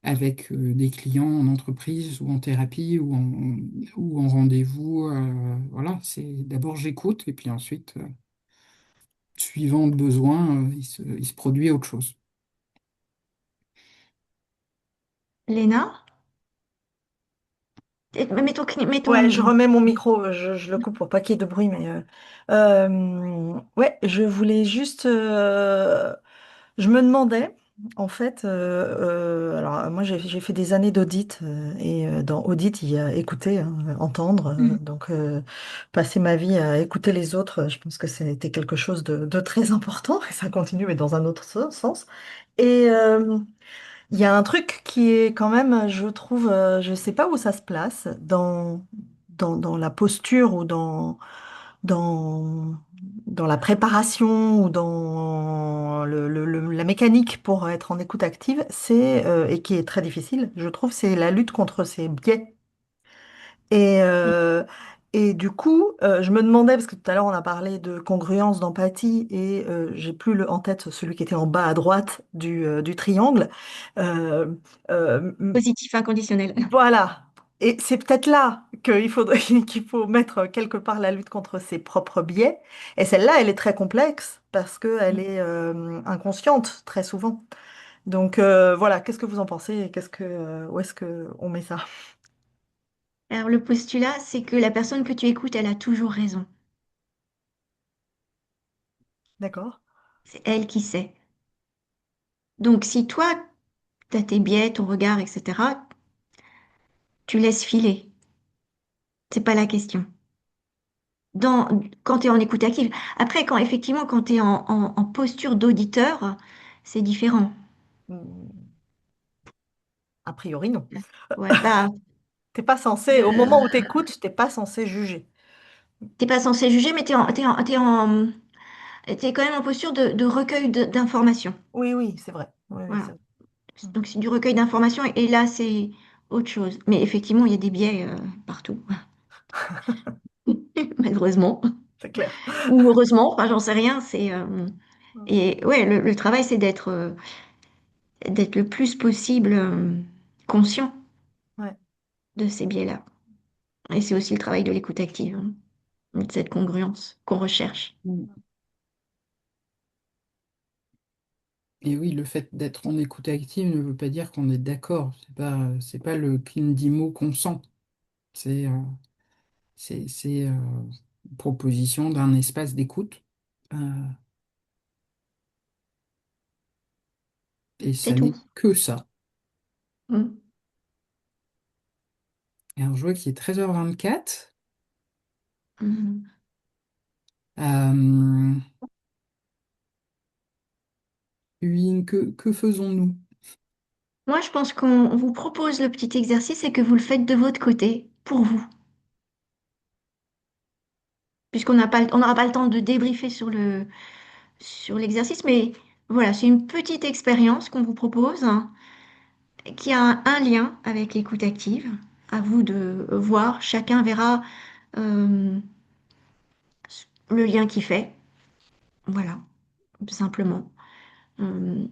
avec des clients en entreprise ou en thérapie ou en rendez-vous. Voilà, c'est d'abord j'écoute et puis ensuite, suivant le besoin, il se produit autre chose. Léna, mets Ouais, je ton... remets mon micro, je le coupe pour pas qu'il y ait de bruit, mais ouais, je voulais juste, je me demandais, en fait, alors moi j'ai fait des années d'audit et dans audit il y a écouter, hein, entendre, Hmm. donc passer ma vie à écouter les autres, je pense que c'était quelque chose de très important et ça continue mais dans un autre sens. Et il y a un truc qui est quand même, je trouve, je sais pas où ça se place dans la posture ou dans, dans la préparation ou dans la mécanique pour être en écoute active, et qui est très difficile, je trouve, c'est la lutte contre ces biais. Et, euh, et du coup, je me demandais, parce que tout à l'heure on a parlé de congruence, d'empathie, et j'ai plus en tête celui qui était en bas à droite du triangle. Euh, euh, Positif inconditionnel. voilà. Et c'est peut-être là qu'il faudrait qu'il faut mettre quelque part la lutte contre ses propres biais. Et celle-là, elle est très complexe parce qu'elle est inconsciente très souvent. Donc voilà, qu'est-ce que vous en pensez et où est-ce que on met ça? Alors, le postulat, c'est que la personne que tu écoutes, elle a toujours raison. D'accord? C'est elle qui sait. Donc, si toi, tu as tes biais, ton regard, etc., tu laisses filer. C'est pas la question. Quand tu es en écoute active. Après, effectivement, quand tu es en posture d'auditeur, c'est différent. Hmm, a priori, non. Ouais, bah, T'es pas censé, au moment où euh, t'écoutes, t'es pas censé juger. t'es pas censé juger, mais t'es quand même en posture de recueil d'informations. Oui, oui, c'est vrai. Oui, oui, c'est Voilà. vrai. Hmm. Donc, c'est du recueil d'informations, et là, c'est autre chose. Mais effectivement, il y a des biais partout, malheureusement. C'est clair. Ou heureusement, enfin, j'en sais rien. Hmm. Et ouais, le travail, c'est d'être le plus possible conscient Ouais. de ces biais-là. Et c'est aussi le travail de l'écoute active, hein, de cette congruence qu'on recherche. Mm. Et oui, le fait d'être en écoute active ne veut pas dire qu'on est d'accord. C'est pas le mot qu'on sent. C'est une proposition d'un espace d'écoute. Euh, et C'est ça tout. n'est que ça. Mm. Et alors, je vois qu'il est 13h24. Mhm. Euh, Huyn, que faisons-nous? Moi, je pense qu'on vous propose le petit exercice et que vous le faites de votre côté, pour vous, on n'aura pas le temps de débriefer sur l'exercice, mais voilà, c'est une petite expérience qu'on vous propose, hein, qui a un lien avec l'écoute active. À vous de voir, chacun verra euh, le lien qu'il fait. Voilà, tout simplement. Euh,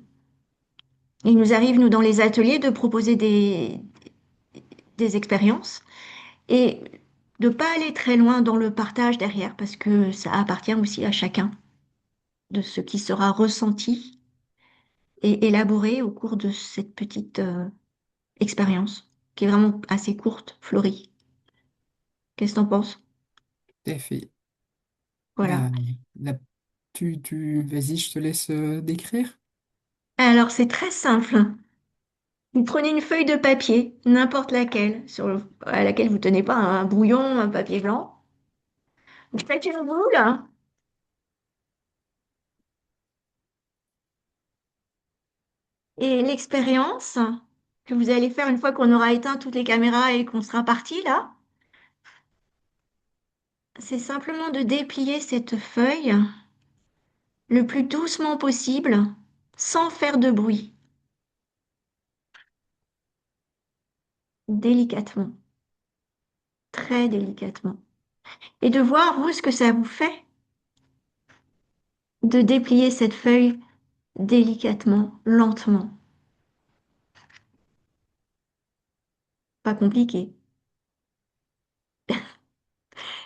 il nous arrive, nous, dans les ateliers, de proposer des expériences et de pas aller très loin dans le partage derrière, parce que ça appartient aussi à chacun de ce qui sera ressenti et élaboré au cours de cette petite expérience, qui est vraiment assez courte, Florie. Qu'est-ce que t'en penses? Tout à fait. Voilà. La, la- vas-y, je te laisse décrire. Alors, c'est très simple. Vous prenez une feuille de papier, n'importe laquelle, à laquelle vous tenez pas un brouillon, un papier blanc. Vous faites une boule et l'expérience que vous allez faire une fois qu'on aura éteint toutes les caméras et qu'on sera parti là, c'est simplement de déplier cette feuille le plus doucement possible, sans faire de bruit, délicatement, très délicatement. Et de voir, vous, ce que ça vous fait de déplier cette feuille délicatement, lentement. Pas compliqué.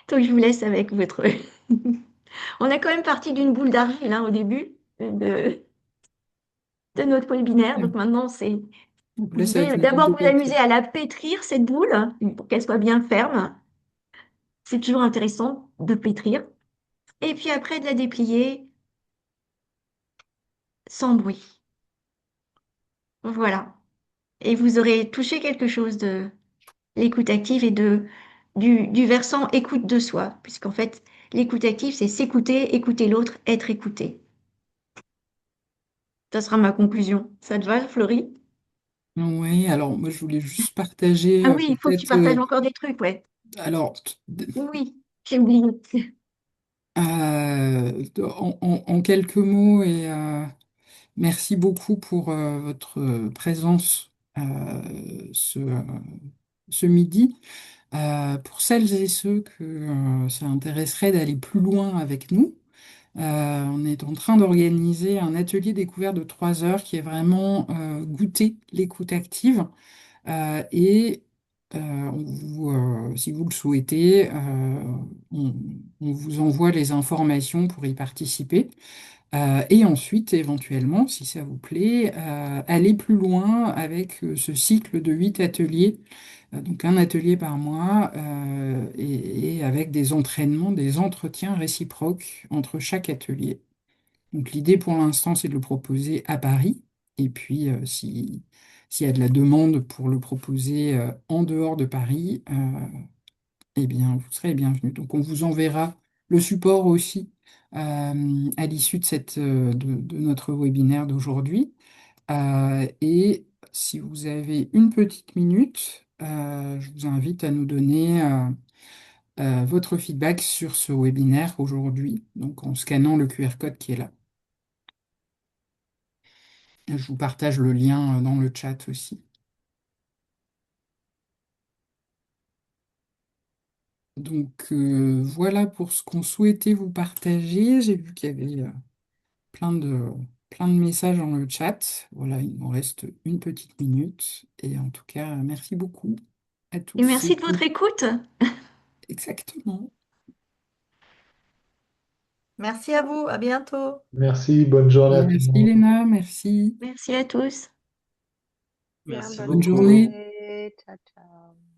Donc je vous laisse avec votre... On a quand même parti d'une boule d'argile hein, au début de notre webinaire. Donc maintenant, On vous vous laisse avec devez la boule d'abord de vous amuser papier. à la pétrir, cette boule, pour qu'elle soit bien ferme. C'est toujours intéressant de pétrir. Et puis après, de la déplier sans bruit. Voilà. Et vous aurez touché quelque chose de l'écoute active et du versant écoute de soi. Puisqu'en fait, l'écoute active, c'est s'écouter, écouter l'autre, être écouté. Ça sera ma conclusion. Ça te va, Florie? Oui, alors moi je voulais juste partager Ah oui, il faut que tu peut-être. partages encore des trucs, ouais. Alors, Oui, j'ai oublié. en quelques mots, et merci beaucoup pour votre présence ce midi. Pour celles et ceux que ça intéresserait d'aller plus loin avec nous, on est en train d'organiser un atelier découvert de 3 heures qui est vraiment goûter l'écoute active. Et si vous le souhaitez, on, on vous envoie les informations pour y participer. Et ensuite, éventuellement, si ça vous plaît, aller plus loin avec ce cycle de 8 ateliers, donc un atelier par mois, et avec des entraînements, des entretiens réciproques entre chaque atelier. Donc l'idée pour l'instant, c'est de le proposer à Paris. Et puis, s'il y a de la demande pour le proposer en dehors de Paris, eh bien, vous serez les bienvenus. Donc, on vous enverra le support aussi à l'issue de notre webinaire d'aujourd'hui. Et si vous avez une petite minute, je vous invite à nous donner votre feedback sur ce webinaire aujourd'hui, donc en scannant le QR code qui est là. Je vous partage le lien dans le chat aussi. Donc voilà pour ce qu'on souhaitait vous partager. J'ai vu qu'il y avait plein de, plein de messages dans le chat. Voilà, il nous reste une petite minute. Et en tout cas, merci beaucoup à Et tous et merci de votre toutes. écoute. Exactement. Merci à vous, à bientôt. Merci, bonne journée à tout le Merci monde. Léna, merci. Merci à tous. Bien, Merci bonne Bonne beaucoup. journée. journée. Ciao, ciao.